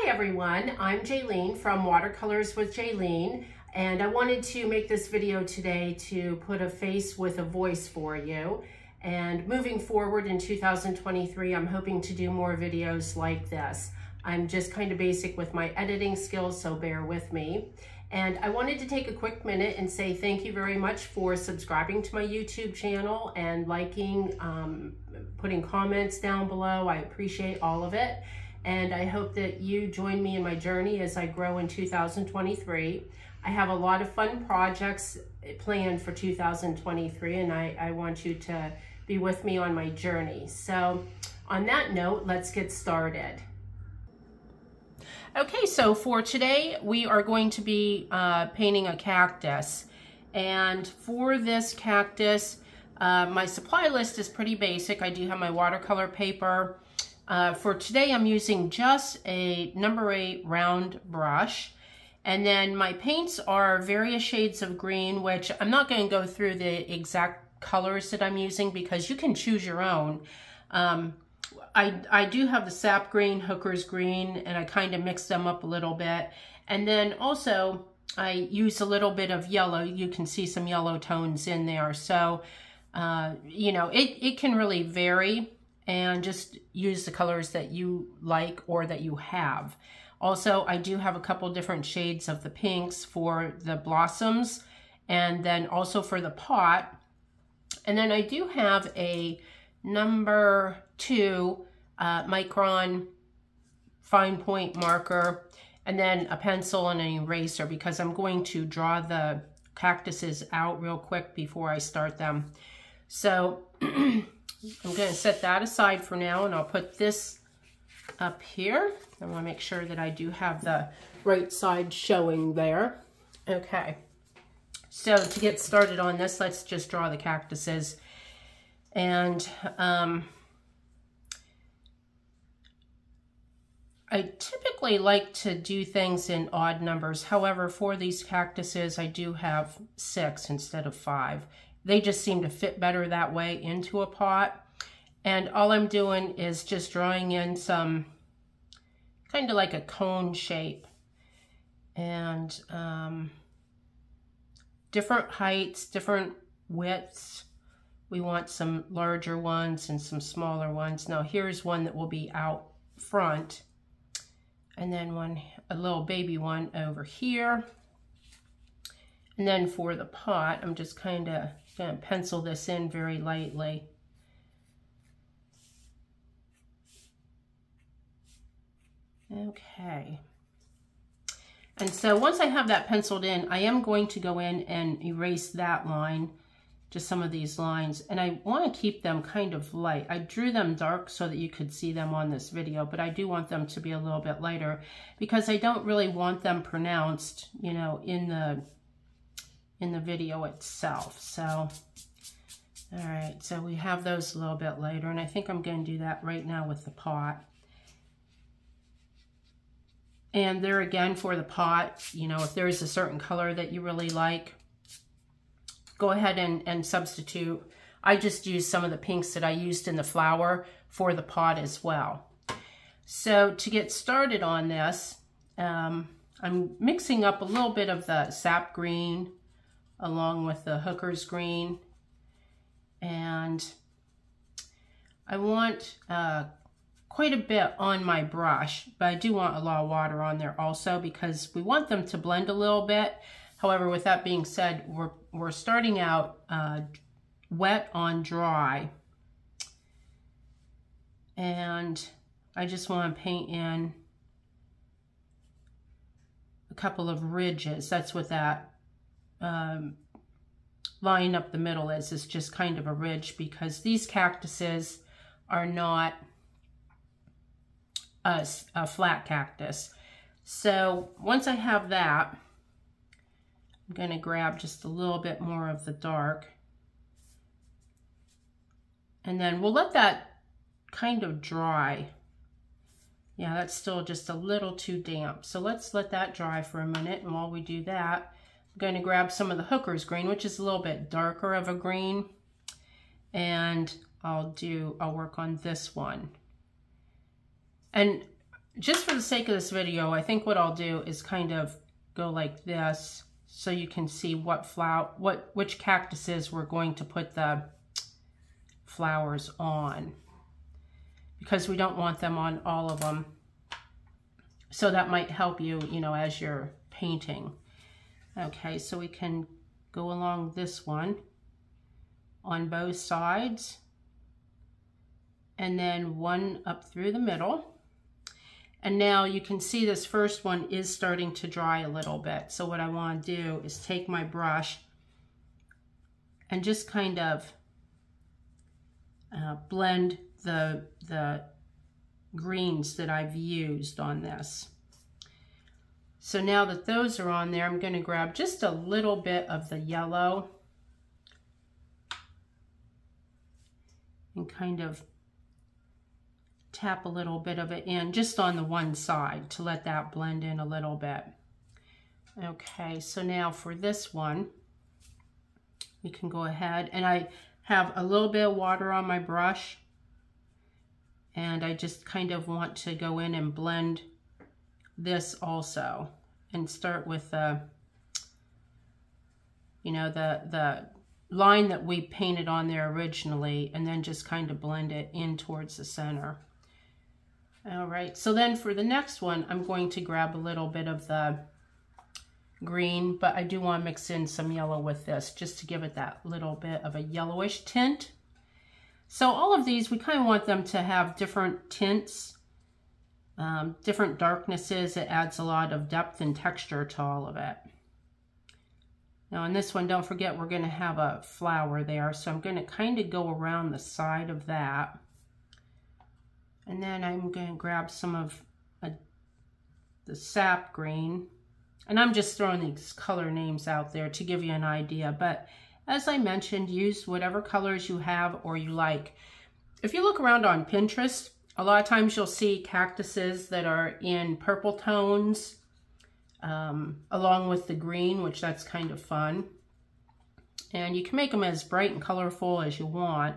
Hi everyone, I'm Jaylene from Watercolors with Jaylene, and I wanted to make this video today to put a face with a voice for you. And moving forward in 2023, I'm hoping to do more videos like this. I'm just kind of basic with my editing skills, so bear with me. And I wanted to take a quick minute and say thank you very much for subscribing to my YouTube channel and liking, putting comments down below. I appreciate all of it. And I hope that you join me in my journey as I grow in 2023. I have a lot of fun projects planned for 2023, and I want you to be with me on my journey. So on that note, let's get started. Okay, so for today, we are going to be painting a cactus. And for this cactus, my supply list is pretty basic. I do have my watercolor paper. For today, I'm using just a number 8 round brush. And then my paints are various shades of green, which I'm not going to go through the exact colors that I'm using because you can choose your own. I do have the sap green, hooker's green, and I kind of mix them up a little bit. And then also I use a little bit of yellow. You can see some yellow tones in there. So, you know, it can really vary. And just use the colors that you like or that you have. Also, I do have a couple different shades of the pinks for the blossoms and then also for the pot. And then I do have a number 2 micron fine point marker and then a pencil and an eraser because I'm going to draw the cactuses out real quick before I start them. So I'm going to set that aside for now, and I'll put this up here. I want to make sure that I do have the right side showing there. Okay, so to get started on this, let's just draw the cactuses. And I typically like to do things in odd numbers. However, for these cactuses, I do have 6 instead of 5. They just seem to fit better that way into a pot. And all I'm doing is just drawing in some kind of like a cone shape. And different heights, different widths. We want some larger ones and some smaller ones. Now here's one that will be out front. And then a little baby one over here. And then for the pot, I'm just kind of going to pencil this in very lightly. Okay. And so once I have that penciled in, I am going to go in and erase that line, just some of these lines. And I want to keep them kind of light. I drew them dark so that you could see them on this video, but I do want them to be a little bit lighter because I don't really want them pronounced, you know, in the video itself. So, all right, so we have those a little bit later, and I think I'm going to do that right now with the pot. And there again for the pot, you know, if there's a certain color that you really like, go ahead and substitute. I just used some of the pinks that I used in the flower for the pot as well. So to get started on this, I'm mixing up a little bit of the sap green along with the hooker's green, and I want quite a bit on my brush, but I do want a lot of water on there also because we want them to blend a little bit. However, with that being said, we're starting out wet on dry, and I just want to paint in a couple of ridges. That's what that line up the middle is. It's just kind of a ridge because these cactuses are not a flat cactus. So once I have that, I'm going to grab just a little bit more of the dark, and then we'll let that kind of dry. Yeah, that's still just a little too damp. So let's let that dry for a minute, and while we do that, I'm going to grab some of the hooker's green, which is a little bit darker of a green, and I'll work on this one. And just for the sake of this video, I think what I'll do is kind of go like this so you can see what which cactuses we're going to put the flowers on, because we don't want them on all of them. So that might help you, you know, as you're painting. Okay, so we can go along this one on both sides, and then one up through the middle. And now you can see this first one is starting to dry a little bit. So what I want to do is take my brush and just kind of blend the greens that I've used on this. So now that those are on there, I'm going to grab just a little bit of the yellow and kind of tap a little bit of it in just on the one side to let that blend in a little bit. Okay, so now for this one, we can go ahead, and I have a little bit of water on my brush, and I just kind of want to go in and blend this also, and start with the, you know, the line that we painted on there originally, and then just kind of blend it in towards the center. All right, so then for the next one, I'm going to grab a little bit of the green, but I do want to mix in some yellow with this just to give it that little bit of a yellowish tint. So all of these, we kind of want them to have different tints, different darknesses. It adds a lot of depth and texture to all of it. Now in this one, don't forget we're going to have a flower there, so I'm going to kind of go around the side of that. And then I'm going to grab some of the sap green. And I'm just throwing these color names out there to give you an idea. But as I mentioned, use whatever colors you have or you like. If you look around on Pinterest, a lot of times you'll see cactuses that are in purple tones along with the green, which that's kind of fun. And you can make them as bright and colorful as you want.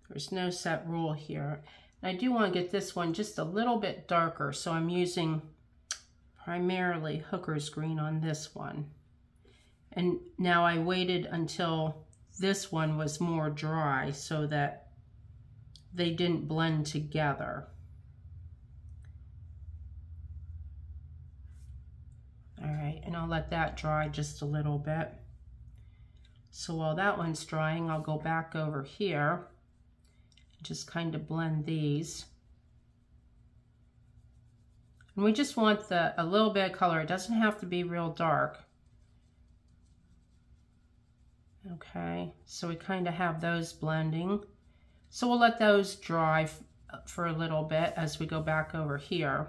There's no set rule here. And I do want to get this one just a little bit darker, so I'm using primarily Hooker's green on this one. And now I waited until this one was more dry so that they didn't blend together. All right, and I'll let that dry just a little bit. So while that one's drying, I'll go back over here. Just kind of blend these. And we just want a little bit of color. It doesn't have to be real dark. Okay, so we kind of have those blending. So we'll let those dry for a little bit as we go back over here.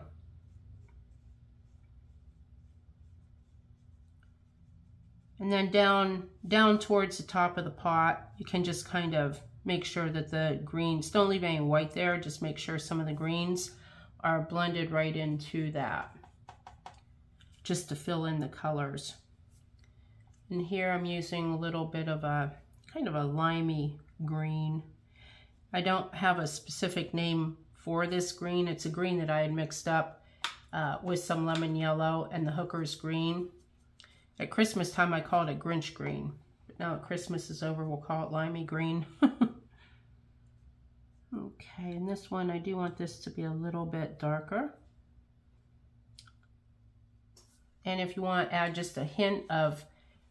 And then down towards the top of the pot, you can just kind of make sure that the greens, don't leave any white there, just make sure some of the greens are blended right into that, just to fill in the colors. And here I'm using a little bit of a kind of a limey green. I don't have a specific name for this green. It's a green that I had mixed up with some lemon yellow and the Hooker's green. At Christmas time, I called it Grinch green. But now that Christmas is over, we'll call it limey green. Okay, and this one, I do want this to be a little bit darker. And if you want to add just a hint of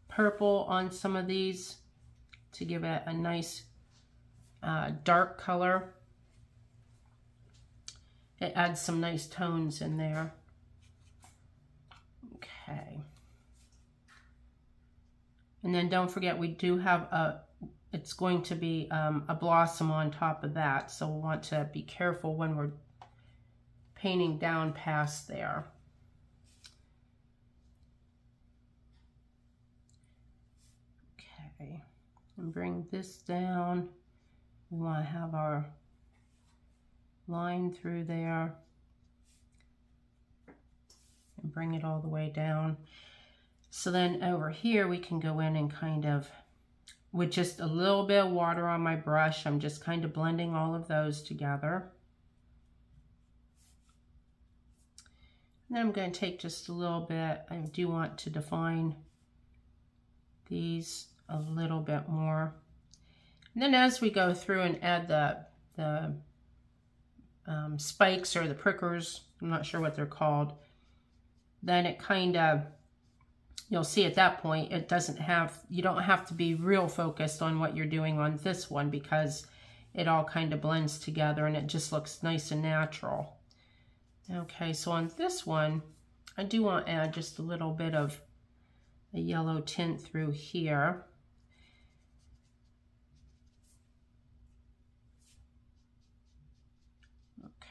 purple on some of these to give it a nice dark color, it adds some nice tones in there. Okay. And then don't forget, we do have it's going to be a blossom on top of that, so we'll want to be careful when we're painting down past there. Okay, and bring this down. We want to have our line through there and bring it all the way down. So then over here we can go in and kind of, with just a little bit of water on my brush, I'm just kind of blending all of those together. Then I'm going to take just a little bit. I do want to define these a little bit more. And then as we go through and add the spikes or the prickers, I'm not sure what they're called, then it kind of, you'll see at that point, it doesn't have, you don't have to be real focused on what you're doing on this one because it all kind of blends together and it just looks nice and natural. Okay, so on this one, I do want to add just a little bit of a yellow tint through here.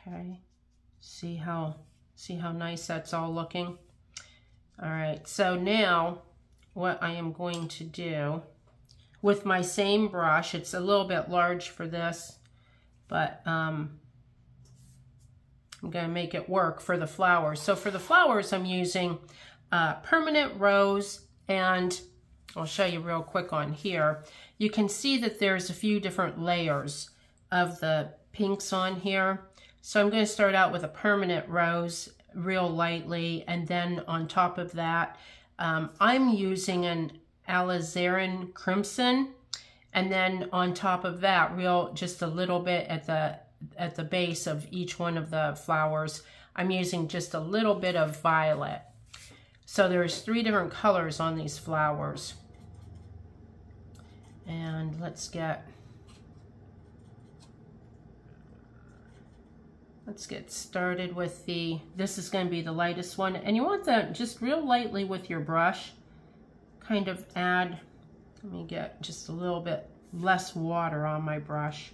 Okay, see how nice that's all looking? All right, so now what I am going to do with my same brush, it's a little bit large for this, but I'm going to make it work for the flowers. So for the flowers, I'm using permanent rose, and I'll show you real quick on here. You can see that there's a few different layers of the pinks on here. So I'm going to start out with a permanent rose real lightly, and then on top of that, I'm using an alizarin crimson, and then on top of that, just a little bit at the base of each one of the flowers, I'm using just a little bit of violet. So there's 3 different colors on these flowers. And let's get started with this is going to be the lightest one. And you want that just real lightly with your brush. Kind of add, let me get just a little bit less water on my brush.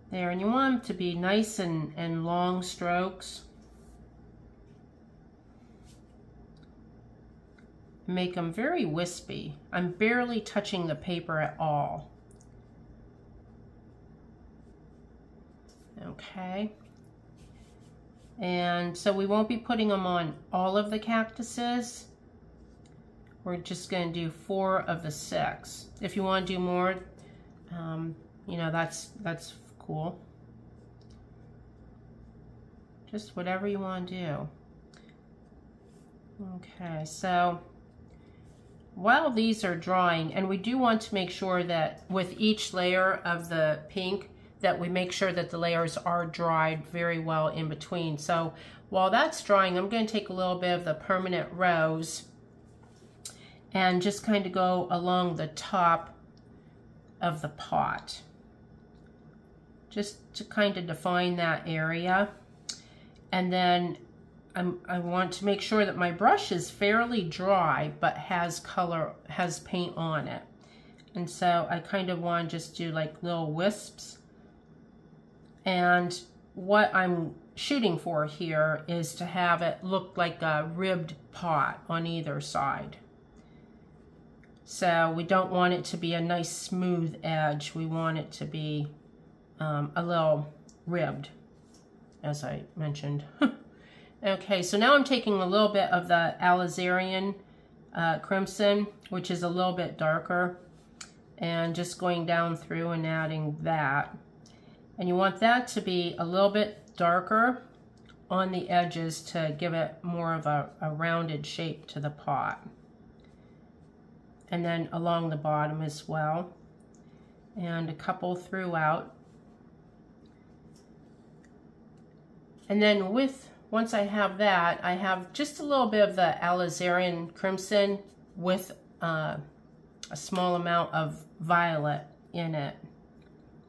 There, and you want them to be nice and long strokes. Make them very wispy. I'm barely touching the paper at all. Okay. And so we won't be putting them on all of the cactuses. We're just going to do 4 of the 6. If you want to do more, you know, that's cool. Just whatever you want to do. Okay, so while these are drying, and we do want to make sure that with each layer of the pink, that we make sure that the layers are dried very well in between. So while that's drying, I'm going to take a little bit of the permanent rose and just kind of go along the top of the pot, just to kind of define that area. And then I want to make sure that my brush is fairly dry but has paint on it. And so I kind of want to just do like little wisps. And what I'm shooting for here is to have it look like a ribbed pot on either side. So we don't want it to be a nice smooth edge. We want it to be a little ribbed, as I mentioned. Okay, so now I'm taking a little bit of the alizarin crimson, which is a little bit darker, and just going down through and adding that. And you want that to be a little bit darker on the edges to give it more of a rounded shape to the pot. And then along the bottom as well. And a couple throughout. And then once I have that, I have just a little bit of the alizarin crimson with a small amount of violet in it.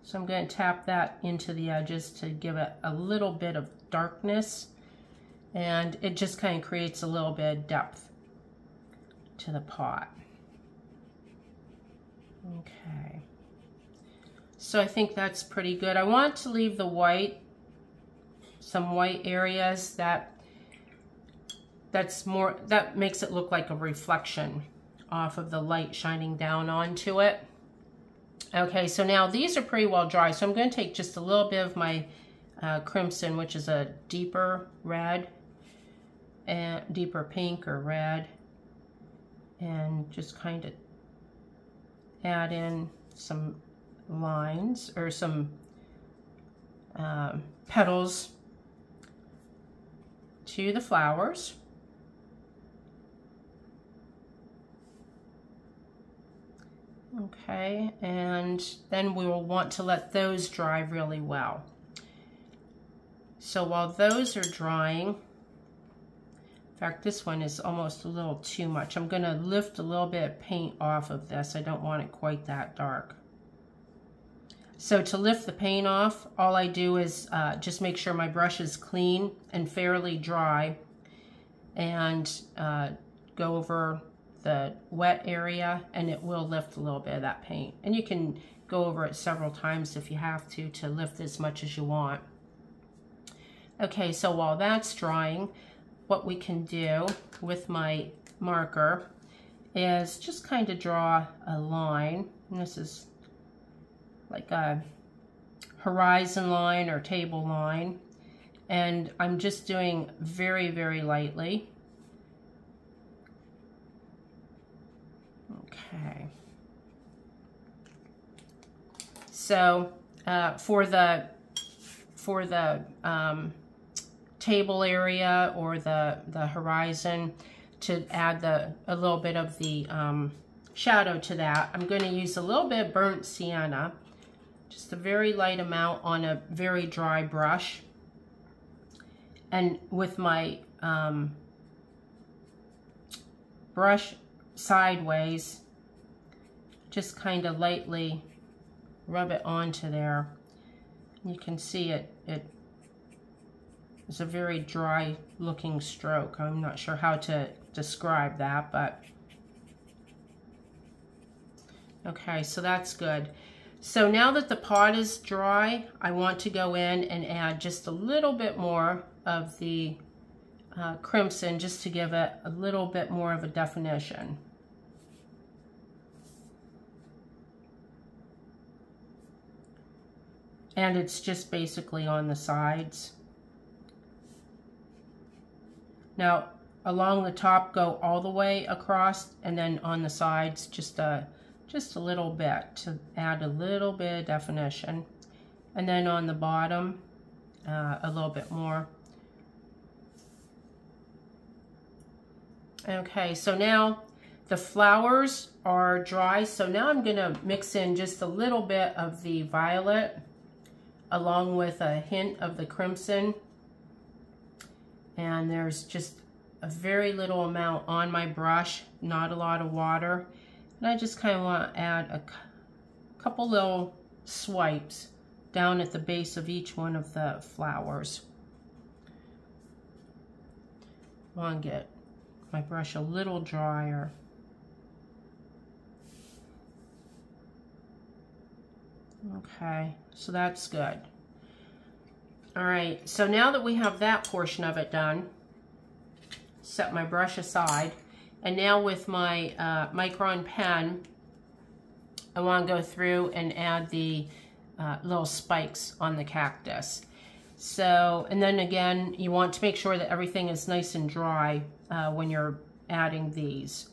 So I'm going to tap that into the edges to give it a little bit of darkness, and it just kind of creates a little bit of depth to the pot. Okay, so I think that's pretty good. I want to leave the white, some white areas that makes it look like a reflection off of the light shining down onto it. Okay, so now these are pretty well dry, so I'm going to take just a little bit of my crimson, which is a deeper red, and deeper pink or red, and just kind of add in some lines or some petals to to the flowers. Okay, and then we will want to let those dry really well. So while those are drying, in fact, this one is almost a little too much. I'm going to lift a little bit of paint off of this. I don't want it quite that dark. So to lift the paint off, all I do is just make sure my brush is clean and fairly dry, and go over the wet area, and it will lift a little bit of that paint. And you can go over it several times if you have to lift as much as you want. Okay, so while that's drying, what we can do with my marker is just kind of draw a line. And this is like a horizon line or table line. And I'm just doing very, very lightly. Okay. So for the table area or the horizon, to add a little bit of the shadow to that, I'm going to use a little bit of burnt sienna, just a very light amount on a very dry brush, and with my brush sideways, just kind of lightly rub it onto there. You can see it is a very dry looking stroke. I'm not sure how to describe that, but okay, so that's good. So now that the pot is dry, I want to go in and add just a little bit more of the crimson, just to give it a little bit more of a definition. And it's just basically on the sides. Now, along the top, go all the way across, and then on the sides, just a little bit to add a little bit of definition. And then on the bottom, a little bit more. Okay, so now the flowers are dry. So now I'm gonna mix in just a little bit of the violet along with a hint of the crimson. And there's just a very little amount on my brush, not a lot of water. And I just kind of want to add a couple little swipes down at the base of each one of the flowers. I want to get my brush a little drier. Okay, so that's good. All right, so now that we have that portion of it done, set my brush aside, and now with my Micron pen, I want to go through and add the little spikes on the cactus. So, and then again, you want to make sure that everything is nice and dry when you're adding these.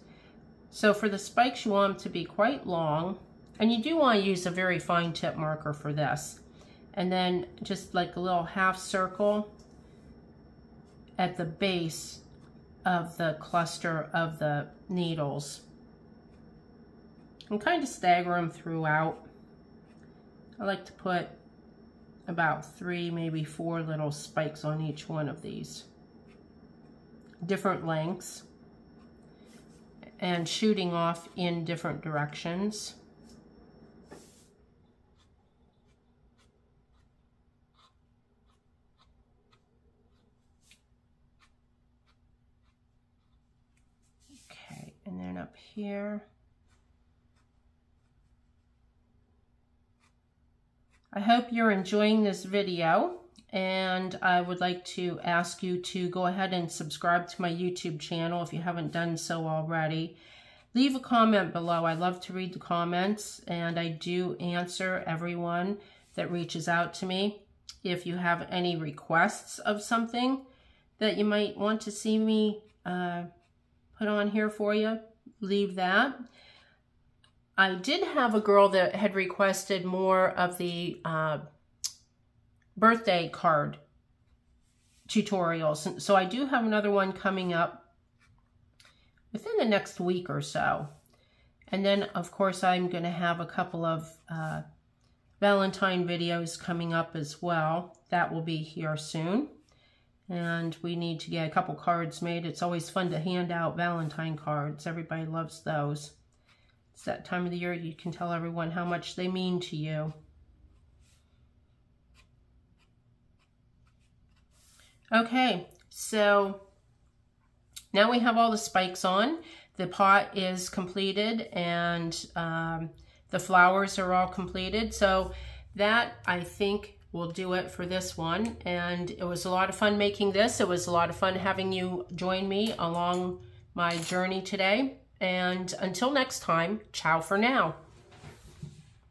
So for the spikes, you want them to be quite long, and you do want to use a very fine tip marker for this. And then just like a little half circle at the base of the cluster of the needles. And kind of stagger them throughout. I like to put about 3, maybe 4 little spikes on each one of these. Different lengths. And shooting off in different directions. Okay, and then up here. I hope you're enjoying this video, and I would like to ask you to go ahead and subscribe to my YouTube channel if you haven't done so already. Leave a comment below. I love to read the comments, and I do answer everyone that reaches out to me. If you have any requests of something that you might want to see me put on here for you, leave that. I did have a girl that had requested more of the birthday card tutorials. So I do have another one coming up within the next week or so. And then, of course, I'm going to have a couple of Valentine videos coming up as well. That will be here soon. And we need to get a couple cards made. It's always fun to hand out Valentine cards. Everybody loves those. It's that time of the year you can tell everyone how much they mean to you. Okay, so now we have all the spikes on. The pot is completed and the flowers are all completed. So that, I think, will do it for this one. And it was a lot of fun making this. It was a lot of fun having you join me along my journey today. And until next time, ciao for now.